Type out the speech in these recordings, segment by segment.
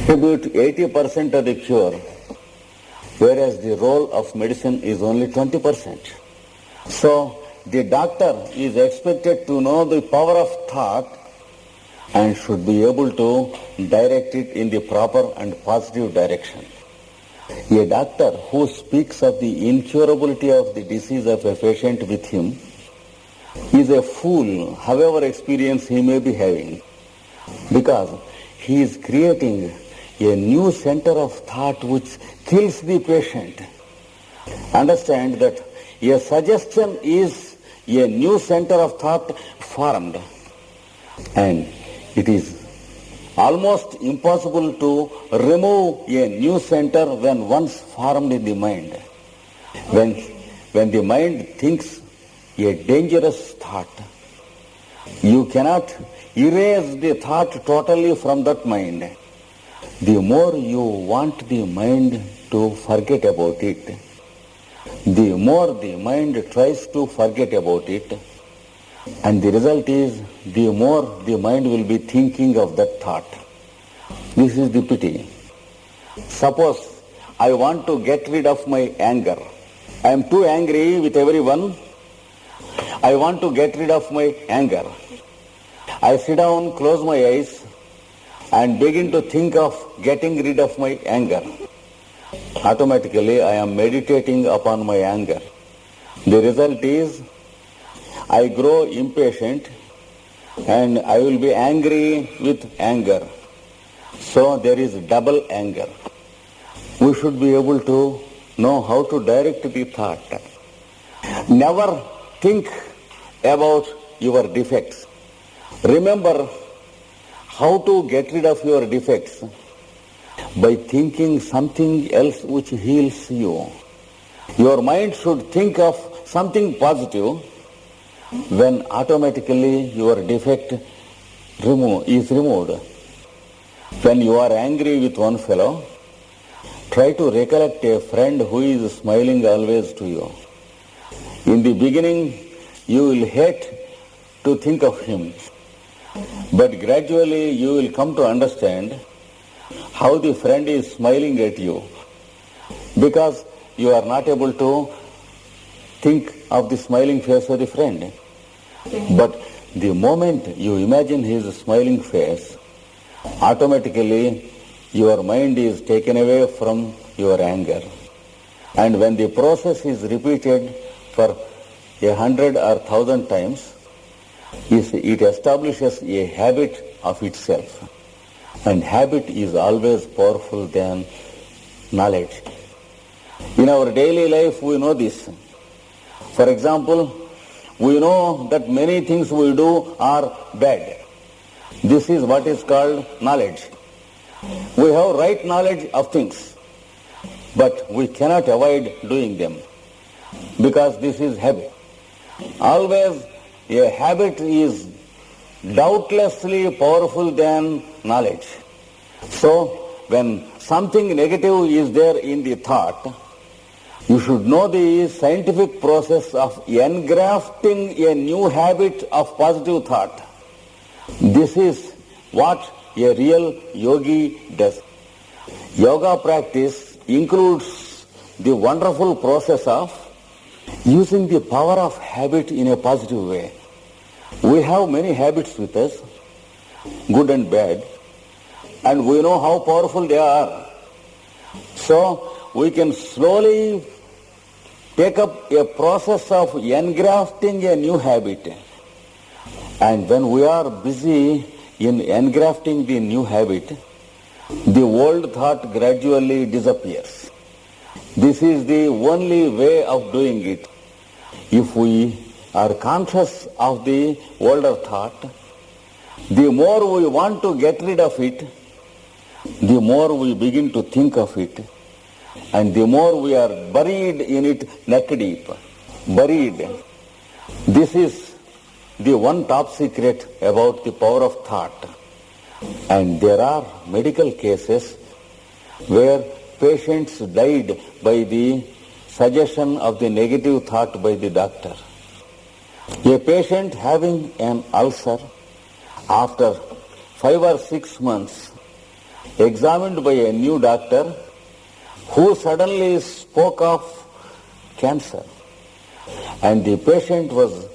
contribute 80% of the cure, whereas the role of medicine is only 20%. So the doctor is expected to know the power of thought and should be able to direct it in the proper and positive direction. A doctor who speaks of the incurability of the disease of a patient with him is a fool, however experience he may be having, because he is creating a new center of thought which kills the patient. Understand that a suggestion is a new center of thought formed, and it is almost impossible to remove a new center when once formed in the mind. When the mind thinks a dangerous thought, you cannot erase the thought totally from that mind. The more you want the mind to forget about it, the more the mind tries to forget about it, and the result is the more the mind will be thinking of that thought. This is the pity. Suppose I want to get rid of my anger. I am too angry with everyone. I want to get rid of my anger. I sit down, close my eyes, and begin to think of getting rid of my anger. Automatically I am meditating upon my anger. The result is I grow impatient and I will be angry with anger. So there is double anger. We should be able to know how to direct the thought. Never think about your defects. Remember how to get rid of your defects by thinking something else which heals you. Your mind should think of something positive, when automatically your defect is removed. When you are angry with one fellow, try to recollect a friend who is smiling always to you. In the beginning, you will hate to think of him, but gradually you will come to understand how the friend is smiling at you, because you are not able to think of the smiling face of the friend. But the moment you imagine his smiling face, automatically your mind is taken away from your anger. And when the process is repeated for 100 or 1,000 times, it establishes a habit of itself. And habit is always powerful than knowledge. In our daily life we know this. For example, we know that many things we do are bad. This is what is called knowledge. We have right knowledge of things, but we cannot avoid doing them because this is habit. Always a habit is doubtlessly powerful than knowledge. So when something negative is there in the thought, you should know the scientific process of engrafting a new habit of positive thought. This is what a real yogi does. Yoga practice includes the wonderful process of using the power of habit in a positive way. We have many habits with us, good and bad, and we know how powerful they are. So we can slowly take up a process of engrafting a new habit. And when we are busy in engrafting the new habit, the old thought gradually disappears. This is the only way of doing it. If we are conscious of the older thought, the more we want to get rid of it, the more we begin to think of it, and the more we are buried in it neck deep. Buried. This is the one top secret about the power of thought. And there are medical cases where patients died by the suggestion of the negative thought by the doctor. A patient having an ulcer, after 5 or 6 months, examined by a new doctor who suddenly spoke of cancer. And the patient was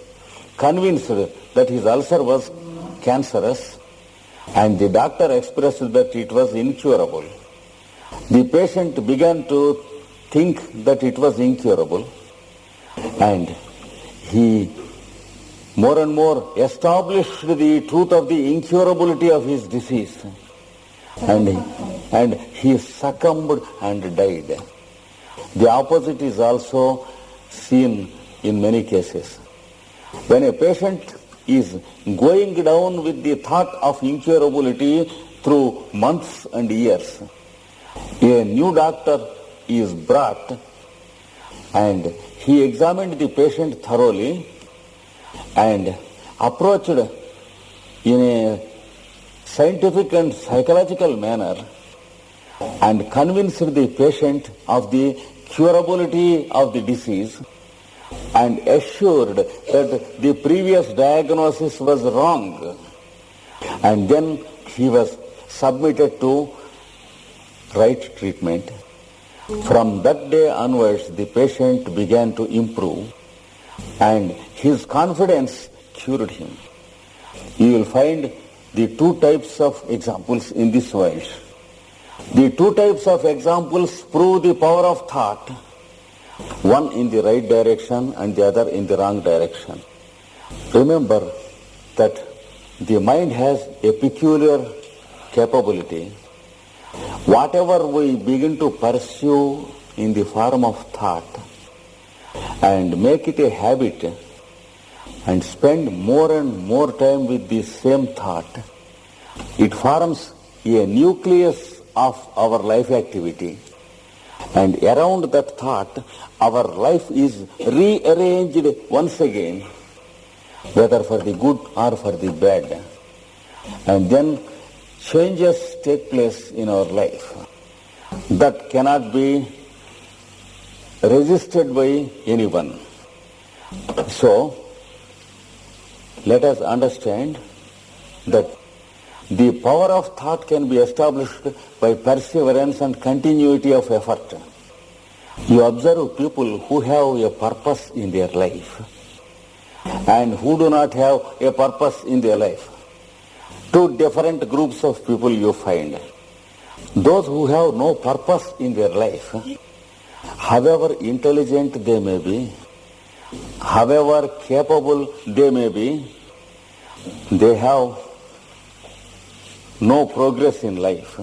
convinced that his ulcer was cancerous, and the doctor expressed that it was incurable. The patient began to think that it was incurable, and he more and more established the truth of the incurability of his disease, and he succumbed and died. The opposite is also seen in many cases. When a patient is going down with the thought of incurability through months and years, a new doctor is brought and he examined the patient thoroughly and approached in a scientific and psychological manner and convinced the patient of the curability of the disease and assured that the previous diagnosis was wrong. And then he was submitted to right treatment. From that day onwards, the patient began to improve and his confidence cured him. You will find the two types of examples in this world. The two types of examples prove the power of thought, one in the right direction and the other in the wrong direction. Remember that the mind has a peculiar capability. Whatever we begin to pursue in the form of thought and make it a habit and spend more and more time with the same thought, it forms a nucleus of our life activity. And around that thought, our life is rearranged once again, whether for the good or for the bad. And then changes take place in our life that cannot be resisted by anyone. So, let us understand that the power of thought can be established by perseverance and continuity of effort. You observe people who have a purpose in their life and who do not have a purpose in their life. Two different groups of people you find. Those who have no purpose in their life, however intelligent they may be, however capable they may be, they have no progress in life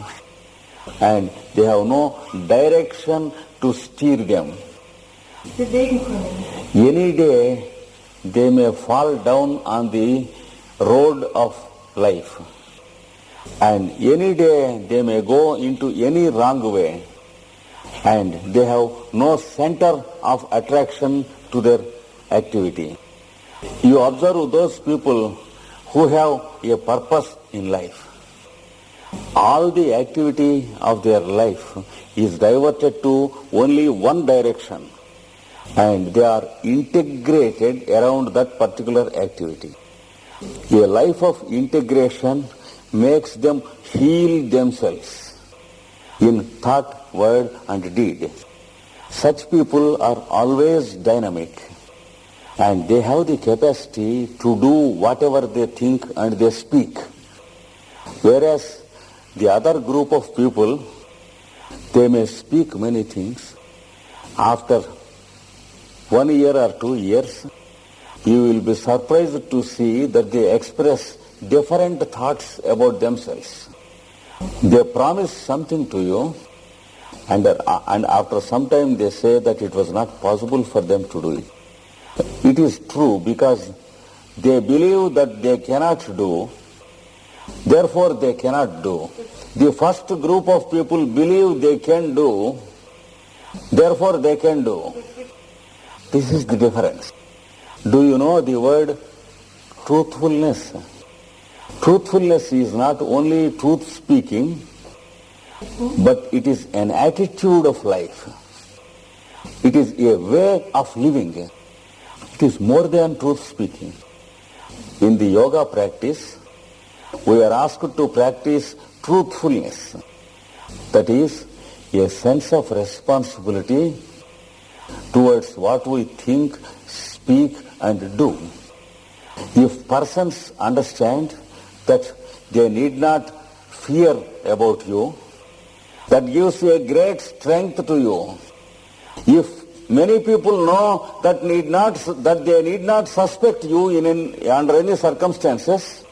and they have no direction to steer them. Any day they may fall down on the road of life, and any day they may go into any wrong way, and they have no center of attraction to their activity. You observe those people who have a purpose in life. All the activity of their life is diverted to only one direction, and they are integrated around that particular activity. A life of integration makes them heal themselves in thought, word and deed. Such people are always dynamic and they have the capacity to do whatever they think and they speak. Whereas the other group of people, they may speak many things. After 1 year or 2 years, you will be surprised to see that they express different thoughts about themselves. They promise something to you, and after some time they say that it was not possible for them to do it. It is true because they believe that they cannot do, therefore they cannot do. The first group of people believe they can do, therefore they can do. This is the difference. Do you know the word truthfulness? Truthfulness is not only truth speaking, but it is an attitude of life. It is a way of living. It is more than truth speaking. In the yoga practice, we are asked to practice truthfulness. That is a sense of responsibility towards what we think, speak and do. If persons understand that they need not fear about you, that gives a great strength to you. If many people know that they need not suspect you under any circumstances,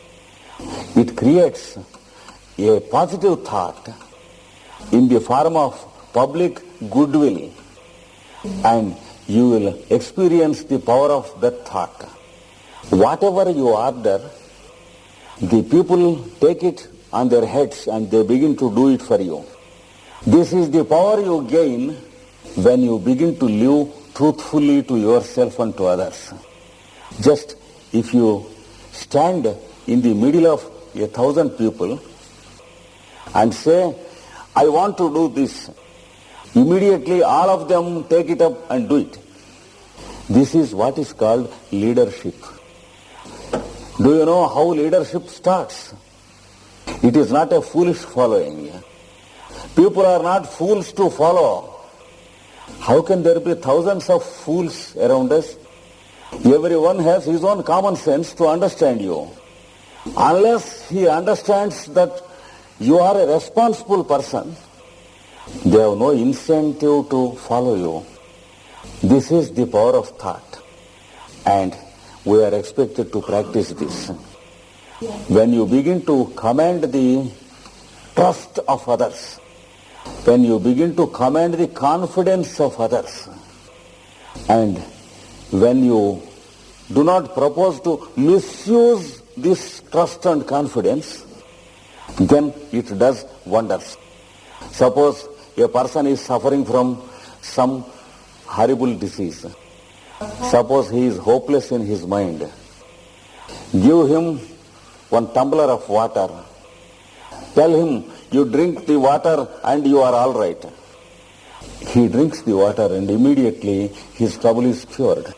it creates a positive thought in the form of public goodwill, and you will experience the power of that thought. Whatever you order, the people take it on their heads and they begin to do it for you. This is the power you gain when you begin to live truthfully to yourself and to others. Just if you stand in the middle of 1,000 people and say, I want to do this, immediately all of them take it up and do it. This is what is called leadership. Do you know how leadership starts? It is not a foolish following. People are not fools to follow. How can there be thousands of fools around us? Everyone has his own common sense to understand you. Unless he understands that you are a responsible person, they have no incentive to follow you. This is the power of thought, and we are expected to practice this. When you begin to command the trust of others, when you begin to command the confidence of others, and when you do not propose to misuse this trust and confidence, then it does wonders. Suppose a person is suffering from some horrible disease. Suppose he is hopeless in his mind. Give him one tumbler of water. Tell him, you drink the water and you are all right. He drinks the water and immediately his trouble is cured.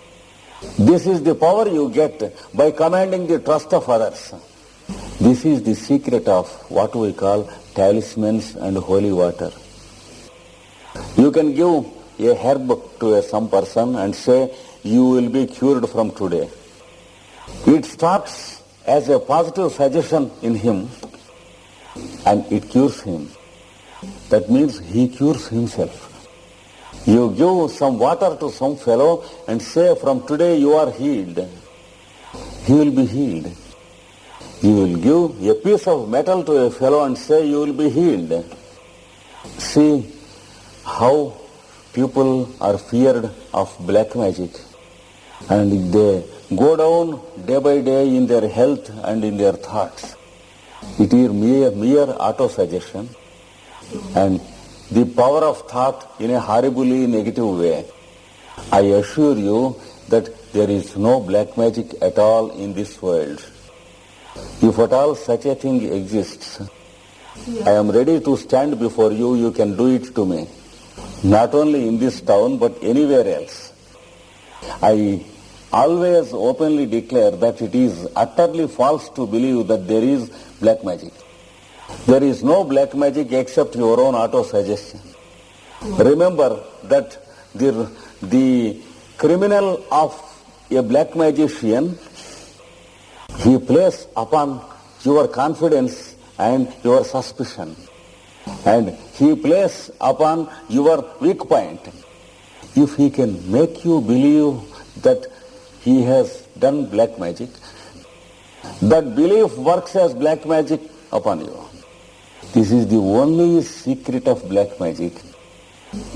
This is the power you get by commanding the trust of others. This is the secret of what we call talismans and holy water. You can give a herb to some person and say, you will be cured from today. It starts as a positive suggestion in him and it cures him. That means he cures himself. You give some water to some fellow and say, from today you are healed. He will be healed. You will give a piece of metal to a fellow and say, you will be healed. See how people are feared of black magic, and they go down day by day in their health and in their thoughts. It is mere auto-suggestion, and the power of thought in a horribly negative way. I assure you that there is no black magic at all in this world. If at all such a thing exists, I am ready to stand before you, you can do it to me. Not only in this town, but anywhere else. I always openly declare that it is utterly false to believe that there is black magic. There is no black magic except your own auto-suggestion. Remember that the criminal of a black magician, he plays upon your confidence and your suspicion. And he plays upon your weak point. If he can make you believe that he has done black magic, that belief works as black magic upon you. This is the only secret of black magic.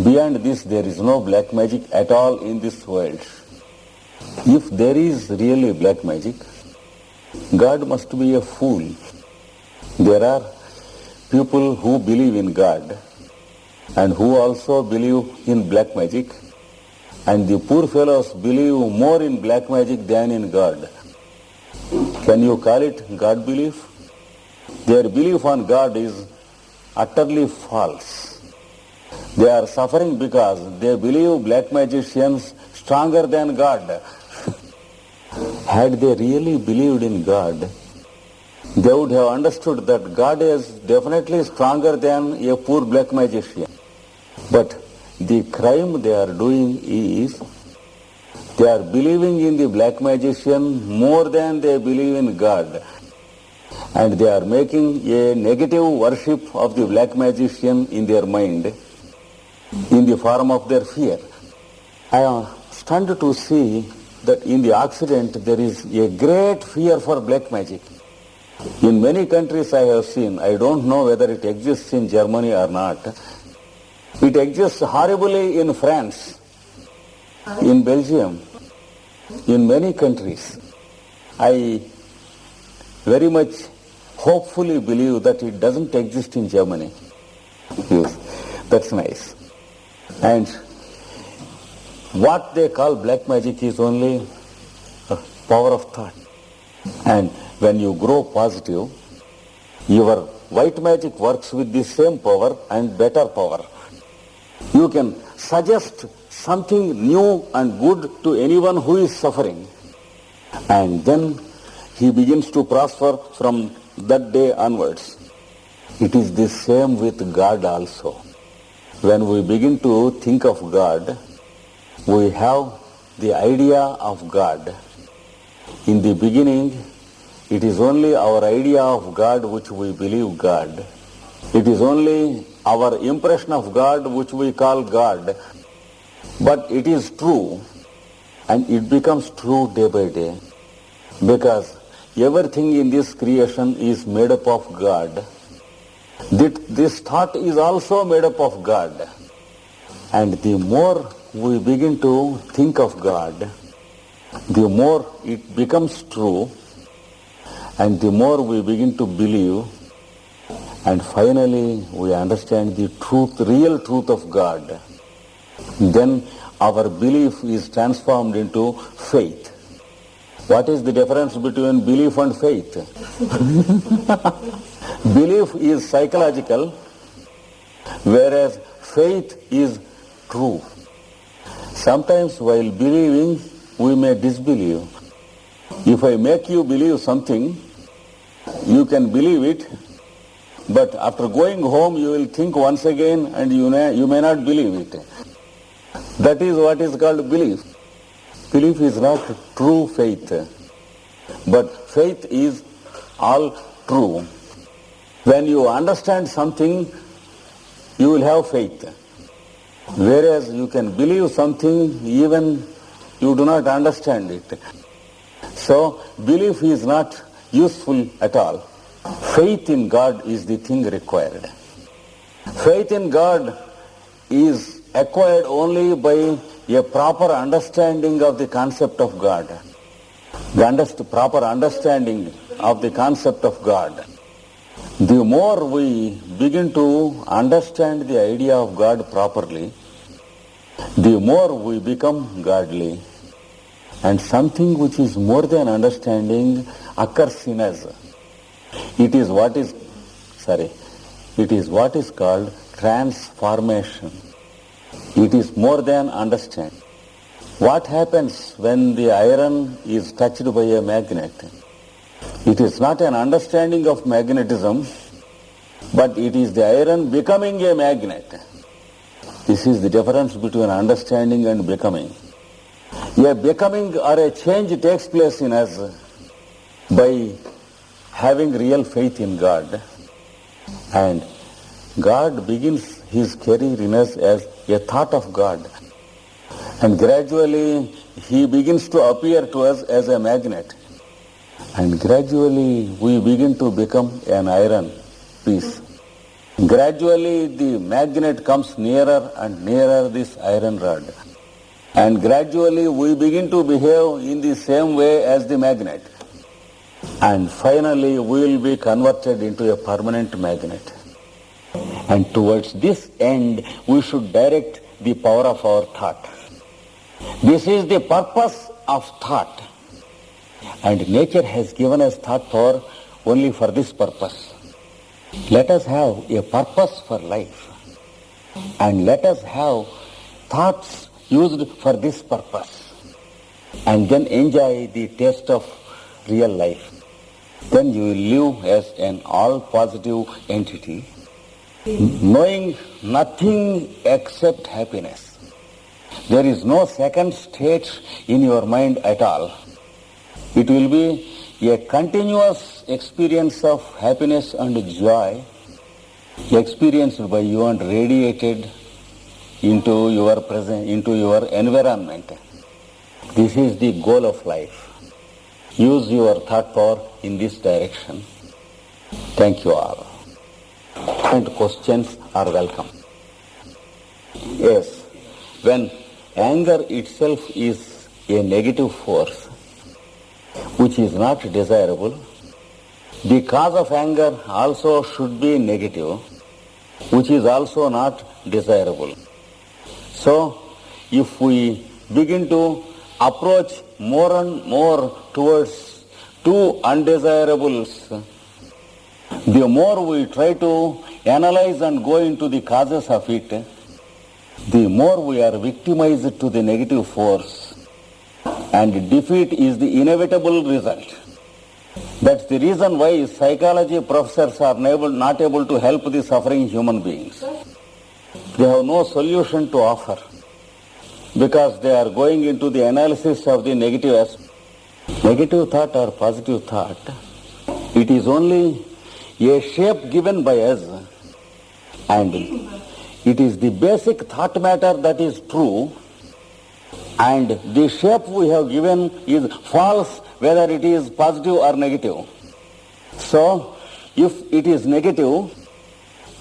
Beyond this, there is no black magic at all in this world. If there is really black magic, God must be a fool. There are people who believe in God and who also believe in black magic, and the poor fellows believe more in black magic than in God. Can you call it God belief? Their belief on God is utterly false. They are suffering because they believe black magicians stronger than God. Had they really believed in God, they would have understood that God is definitely stronger than a poor black magician. But the crime they are doing is they are believing in the black magician more than they believe in God. And they are making a negative worship of the black magician in their mind in the form of their fear. I am stunned to see that in the Occident there is a great fear for black magic. In many countries I have seen, I don't know whether it exists in Germany or not, it exists horribly in France, in Belgium, in many countries. I very much hopefully believe that it doesn't exist in Germany. Yes, that's nice. And what they call black magic is only power of thought. And when you grow positive, your white magic works with the same power and better power. You can suggest something new and good to anyone who is suffering. And then he begins to prosper from that day onwards. It is the same with God also. When we begin to think of God, we have the idea of God. In the beginning, it is only our idea of God which we believe God. It is only our impression of God which we call God. But it is true, and it becomes true day by day, because everything in this creation is made up of God. This thought is also made up of God. And the more we begin to think of God, the more it becomes true, and the more we begin to believe, and finally we understand the truth, real truth of God. Then our belief is transformed into faith. What is the difference between belief and faith? Belief is psychological, whereas faith is true. Sometimes while believing, we may disbelieve. If I make you believe something, you can believe it, but after going home you will think once again and you may not believe it. That is what is called belief. Belief is not true faith, but faith is all true. When you understand something, you will have faith. Whereas you can believe something even you do not understand it. So belief is not useful at all. Faith in God is the thing required. Faith in God is acquired only by a proper understanding of the concept of God. The proper understanding of the concept of God. The more we begin to understand the idea of God properly, the more we become godly. And something which is more than understanding occurs in us. It is what is called transformation. It is more than understanding. What happens when the iron is touched by a magnet? It is not an understanding of magnetism, but it is the iron becoming a magnet. This is the difference between understanding and becoming. A becoming or a change takes place in us by having real faith in God. And God begins his career in us as a thought of God. And gradually he begins to appear to us as a magnet. And gradually we begin to become an iron piece. Gradually the magnet comes nearer and nearer this iron rod. And gradually we begin to behave in the same way as the magnet. And finally we will be converted into a permanent magnet. And towards this end we should direct the power of our thought. This is the purpose of thought. And nature has given us thought power only for this purpose. Let us have a purpose for life. And let us have thoughts used for this purpose. And then enjoy the taste of real life. then you will live as an all-positive entity, knowing nothing except happiness. There is no second state in your mind at all. It will be a continuous experience of happiness and joy experienced by you and radiated into your present, into your environment. This is the goal of life. Use your thought power in this direction. Thank you all. And questions are welcome. Yes, when anger itself is a negative force, which is not desirable, the cause of anger also should be negative, which is also not desirable. So, if we begin to approach more and more towards two undesirables, the more we try to analyze and go into the causes of it, the more we are victimized to the negative force, and defeat is the inevitable result. That's the reason why psychology professors are not able to help the suffering human beings. They have no solution to offer because they are going into the analysis of the negative aspect. Negative thought or positive thought, it is only a shape given by us, and it is the basic thought matter that is true, and the shape we have given is false whether it is positive or negative. So, if it is negative,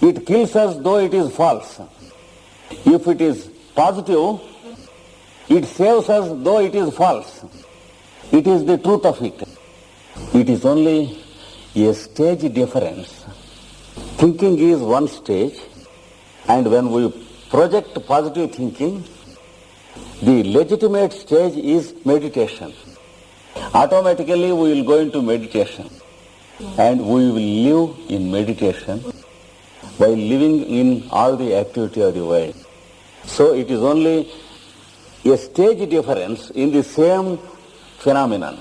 it kills us though it is false. If it is positive, it saves us though it is false. It is the truth of it. It is only a stage difference. Thinking is one stage, and when we project positive thinking, the legitimate stage is meditation. Automatically we will go into meditation, and we will live in meditation by living in all the activity of the world. So it is only a stage difference in the same phenomenon.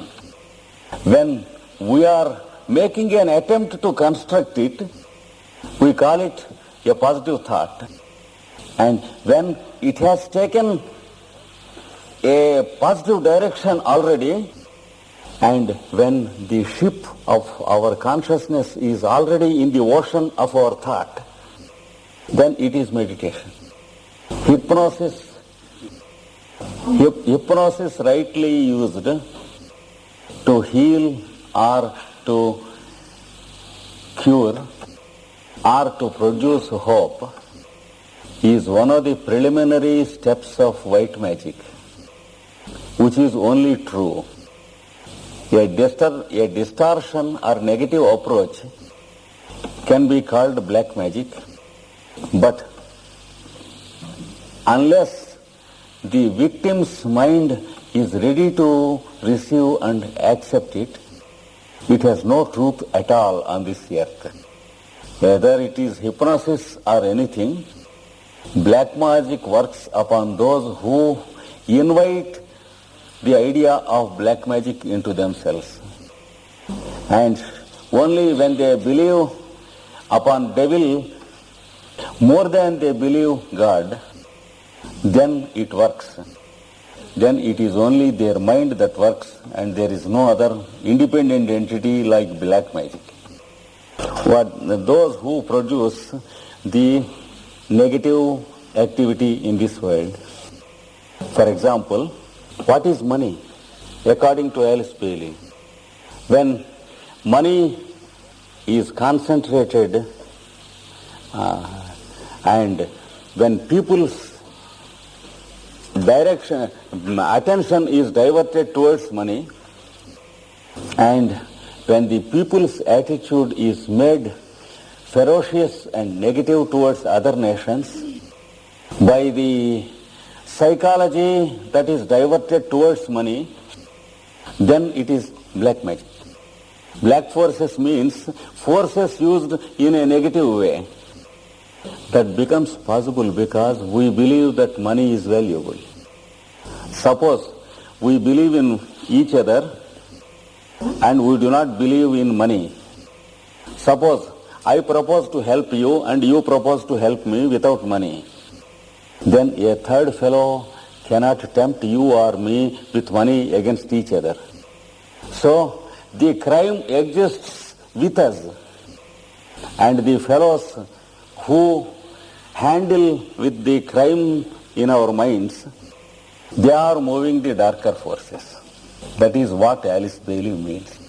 When we are making an attempt to construct it, we call it a positive thought. And when it has taken a positive direction already, and when the ship of our consciousness is already in the ocean of our thought, then it is meditation. Hypnosis rightly used to heal or to cure or to produce hope is one of the preliminary steps of white magic, which is only true. A distortion or negative approach can be called black magic, but unless the victim's mind is ready to receive and accept it, it has no truth at all on this earth. Whether it is hypnosis or anything, black magic works upon those who invite the idea of black magic into themselves. And only when they believe upon devil more than they believe God, then it works. Then it is only their mind that works, and there is no other independent entity like black magic. Those who produce the negative activity in this world. For example, what is money? According to Alice Bailey, when money is concentrated and when people's attention is diverted towards money, and when the people's attitude is made ferocious and negative towards other nations by the psychology that is diverted towards money, then it is black magic. Black forces means forces used in a negative way. That becomes possible because we believe that money is valuable. Suppose we believe in each other and we do not believe in money. Suppose I propose to help you and you propose to help me without money. Then a third fellow cannot tempt you or me with money against each other. So the crime exists with us, and the fellows who handle with the crime in our minds, they are moving the darker forces. That is what Alice Bailey means.